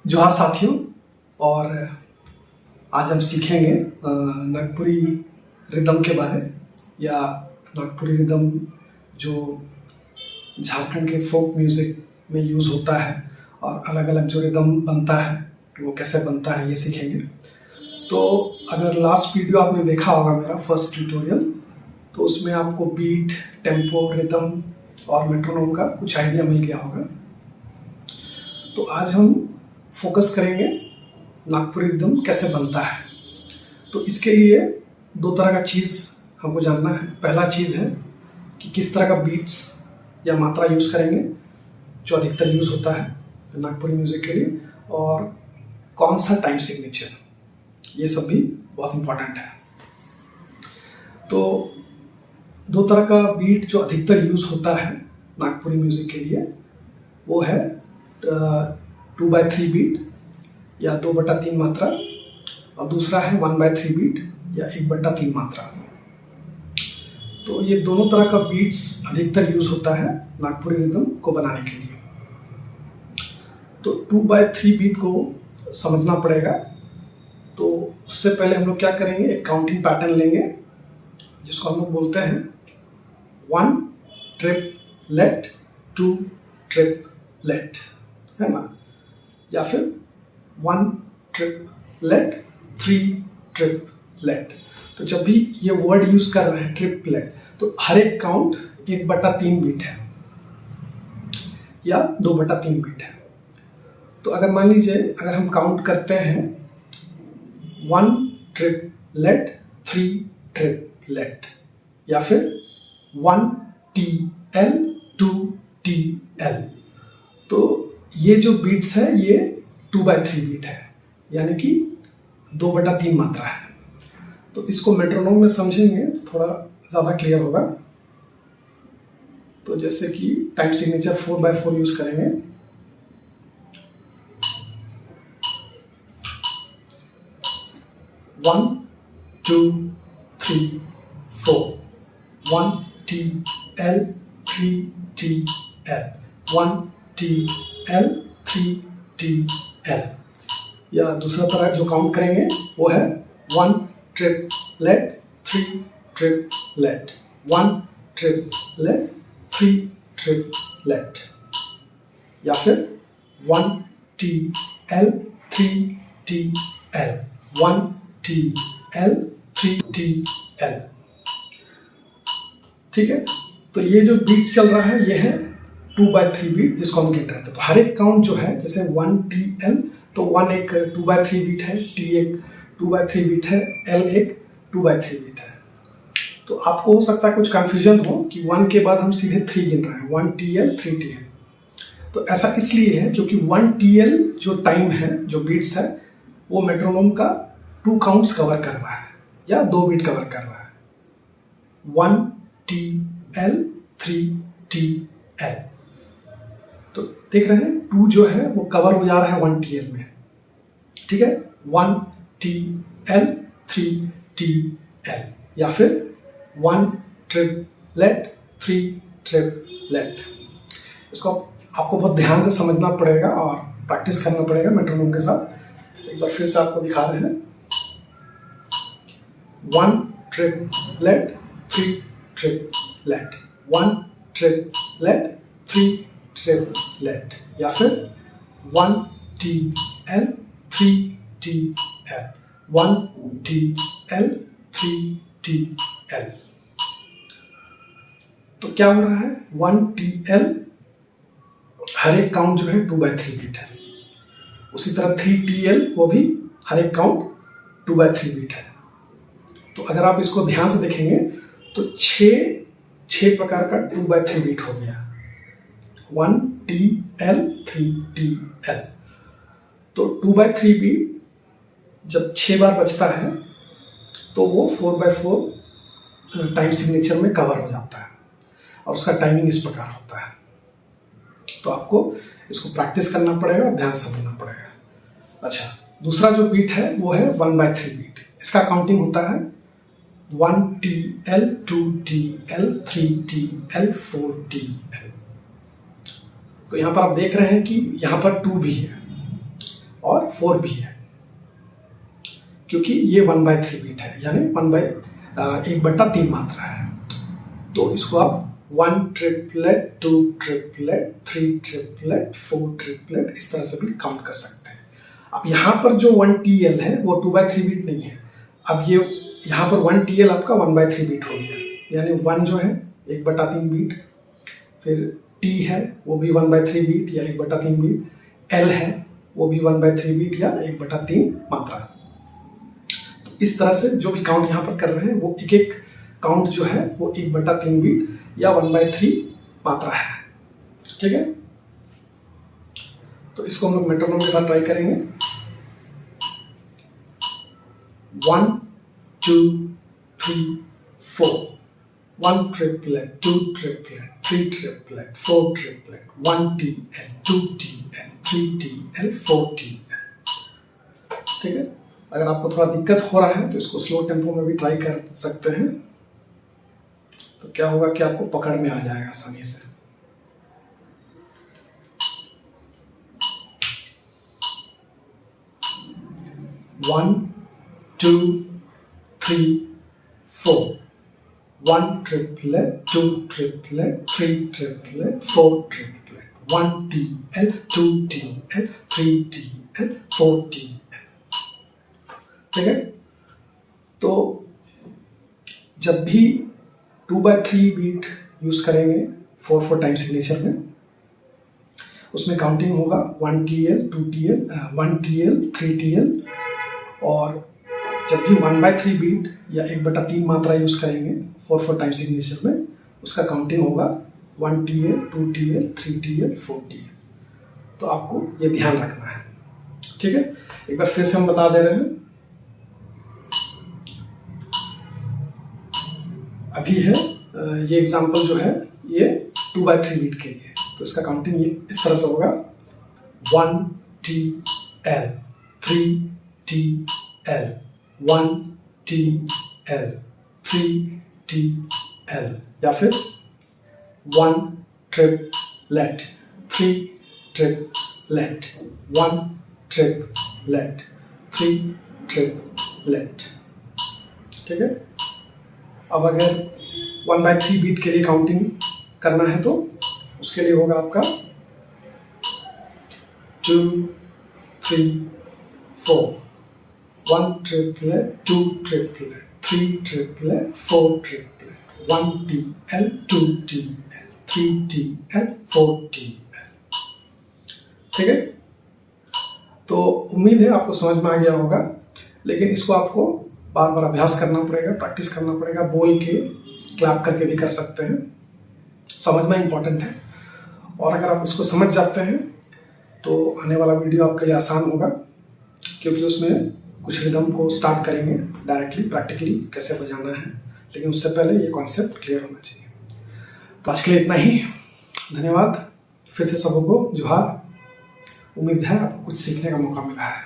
जोहार साथियों। और आज हम सीखेंगे नागपुरी रिदम के बारे, या नागपुरी रिदम जो झारखंड के फोक म्यूज़िक में यूज़ होता है और अलग अलग जो रिदम बनता है वो कैसे बनता है ये सीखेंगे। तो अगर लास्ट वीडियो आपने देखा होगा मेरा फर्स्ट ट्यूटोरियल, तो उसमें आपको बीट, टेम्पो, रिदम और मेट्रोनोम का कुछ आइडिया मिल गया होगा। तो आज हम फोकस करेंगे नागपुरी रिदम कैसे बनता है। तो इसके लिए दो तरह का चीज़ हमको जानना है। पहला चीज़ है कि किस तरह का बीट्स या मात्रा यूज़ करेंगे जो अधिकतर यूज़ होता है नागपुरी म्यूज़िक के लिए, और कौन सा टाइम सिग्नेचर, ये सब भी बहुत इम्पोर्टेंट है। तो दो तरह का बीट जो अधिकतर यूज़ होता है नागपुरी म्यूज़िक के लिए वो है 2/3 बीट या 2/3 मात्रा, और दूसरा है 1/3 बीट या 1/3 मात्रा। तो ये दोनों तरह का बीट्स अधिकतर यूज़ होता है नागपुरी रिदम को बनाने के लिए। तो 2/3 बीट को समझना पड़ेगा। तो उससे पहले हम लोग क्या करेंगे, एक काउंटिंग पैटर्न लेंगे जिसको हम लोग बोलते हैं 1 ट्रिप लेट, 2 ट्रिप लेट, है ना, या फिर 1 ट्रिप लेट, 3 ट्रिप लेट। तो जब भी ये वर्ड यूज कर रहे हैं ट्रिप लेट, तो हर एक काउंट 1/3 बीट है या 2/3 बीट है। तो अगर मान लीजिए अगर हम काउंट करते हैं 1 ट्रिप लेट, 3 ट्रिप लेट, या फिर 1 TL, 2 TL, तो ये जो बीट्स है ये 2/3 बीट है, यानी कि 2/3 मात्रा है। तो इसको मेट्रोनोम में समझेंगे थोड़ा ज़्यादा क्लियर होगा। तो जैसे कि टाइम सिग्नेचर 4/4 यूज करेंगे। One, 2, 3, 4, 1 TL, 3 TL, 1 TL, 3 TL। या दूसरा तरह जो काउंट करेंगे वो है 1 triplet, 3 triplet, 1 triplet, 3 triplet, या फिर 1 TL, 3 TL, 1 TL, 3 TL। ठीक है। तो ये जो बीट्स चल रहा है ये है 2/3 बीट जिसको हम गिन रहे थे। तो हर एक काउंट जो है, जैसे 1 TL, तो 1 एक 2/3 बीट है, T एक 2/3 बीट है, L एक 2/3 बीट है। तो आपको हो सकता है कुछ कंफ्यूजन हो कि 1 के बाद हम सीधे 3 गिन रहे हैं, 1 TL, 3 TL। तो ऐसा इसलिए है क्योंकि 1 TL जो टाइम है, जो बीट्स है, वो मेट्रोनोम का 2 काउंट्स कवर कर रहा है या 2 बीट कवर कर रहा है। 1 TL, 3 TL। तो देख रहे हैं 2 जो है वो कवर हो जा रहा है 1 TL में। ठीक है, 1 TL, 3 TL, या फिर 1 ट्रिप लेट, 3 ट्रिप लेट। इसको आपको बहुत ध्यान से समझना पड़ेगा और प्रैक्टिस करना पड़ेगा मेट्रोनोम के साथ। एक बार फिर से आपको दिखा रहे हैं। 1 triplet, 3 triplet, 1 triplet, 3 triplet, या फिर 1 TL, 3 TL, 1 TL, 3 TL। तो क्या हो रहा है, 1 TL हर एक काउंट जो है 2/3 बीट है। उसी तरह 3 TL वो भी हर एक काउंट 2/3 बीट है। तो अगर आप इसको ध्यान से देखेंगे तो 6 प्रकार का 2/3 बीट हो गया। 1 TL, 3 TL। तो 2/3 बीट जब 6 बार बचता है तो वो 4/4 टाइम सिग्नेचर में कवर हो जाता है, और उसका टाइमिंग इस प्रकार होता है। तो आपको इसको प्रैक्टिस करना पड़ेगा और ध्यान से समझना पड़ेगा। अच्छा, दूसरा जो बीट है वो है 1/3 बीट। इसका काउंटिंग होता है 1 TL, 2 TL, 3 TL, 4 TL। तो यहाँ पर आप देख रहे हैं कि यहाँ पर 2 भी है। और 4 भी है, क्योंकि ये 1/3 बीट है, यानी 1/3 मात्रा है। तो इसको आप 1 ट्रिपलेट, 2 ट्रिपलेट, 3 ट्रिपलेट, 4 ट्रिपलेट इस तरह से भी काउंट कर सकते हैं। अब यहाँ पर जो 1TL है वो 2/3 बीट नहीं है। अब ये यहाँ पर 1TL आपका 1/3 बीट हो गया, यानी 1 जो है 1/3 बीट, फिर T है वो भी 1/3 बीट या 1/3 बीट, L है वो भी 1/3 बीट या 1/3 मात्रा। तो इस तरह से जो भी काउंट यहाँ पर कर रहे हैं वो एक एक काउंट जो है वो 1/3 बीट या 1/3 मात्रा है। ठीक है, तो इसको हम लोग मेट्रोनोम के साथ ट्राई करेंगे। 1 2 3 4, 1 triplet, 2 triplet, 3 triplet, 4 triplet, 1TL, 2TL, 3TL, 4TL। ठीक है, अगर आपको थोड़ा दिक्कत हो रहा है तो इसको स्लो टेम्पो में भी ट्राई कर सकते हैं, तो क्या होगा कि आपको पकड़ में आ जाएगा आसानी से। One, 2, 3, 4, 1 triplet, 2 triplet, 3 triplet, 4 triplet, 1TL, 2TL, 3TL, 4TL। ठीक है, तो जब भी 2/3 बीट यूज करेंगे 4/4 टाइम सिग्नेचर में, उसमें काउंटिंग होगा 1TL, 2TL, 1TL, 3TL, और जब भी 1/3 बीट या 1/3 मात्रा यूज करेंगे 4/4 टाइम सिग्नेचर में, उसका काउंटिंग होगा 1TL, 2TL, 3TL, 4TL। तो आपको ये ध्यान रखना है। ठीक है, एक बार फिर से हम बता दे रहे हैं। अभी है ये एग्जांपल जो है ये 2/3 बीट के लिए, तो इसका काउंटिंग ये इस तरह से होगा 1TL, 3TL, 1TL, 3TL, या फिर 1 ट्रिपलेट, 3 ट्रिपलेट, 1 ट्रिपलेट, 3 ट्रिपलेट। ठीक है, अब अगर 1/3 बीट के लिए काउंटिंग करना है तो उसके लिए होगा आपका 2 3 4, 1 triplet, 2 triplet, 3 triplet, 4 triplet, 1TL, 2TL, 3TL, 4TL। ठीक है, तो उम्मीद है आपको समझ में आ गया होगा, लेकिन इसको आपको बार बार अभ्यास करना पड़ेगा, प्रैक्टिस करना पड़ेगा, बोल के क्लैप करके भी कर सकते हैं। समझना इंपॉर्टेंट है, और अगर आप इसको समझ जाते हैं तो आने वाला वीडियो आपके लिए आसान होगा, क्योंकि उसमें कुछ रिदम को स्टार्ट करेंगे डायरेक्टली प्रैक्टिकली कैसे बजाना है, लेकिन उससे पहले ये कॉन्सेप्ट क्लियर होना चाहिए। तो आज के लिए इतना ही, धन्यवाद। फिर से सबको जोहार। उम्मीद है आपको कुछ सीखने का मौका मिला है।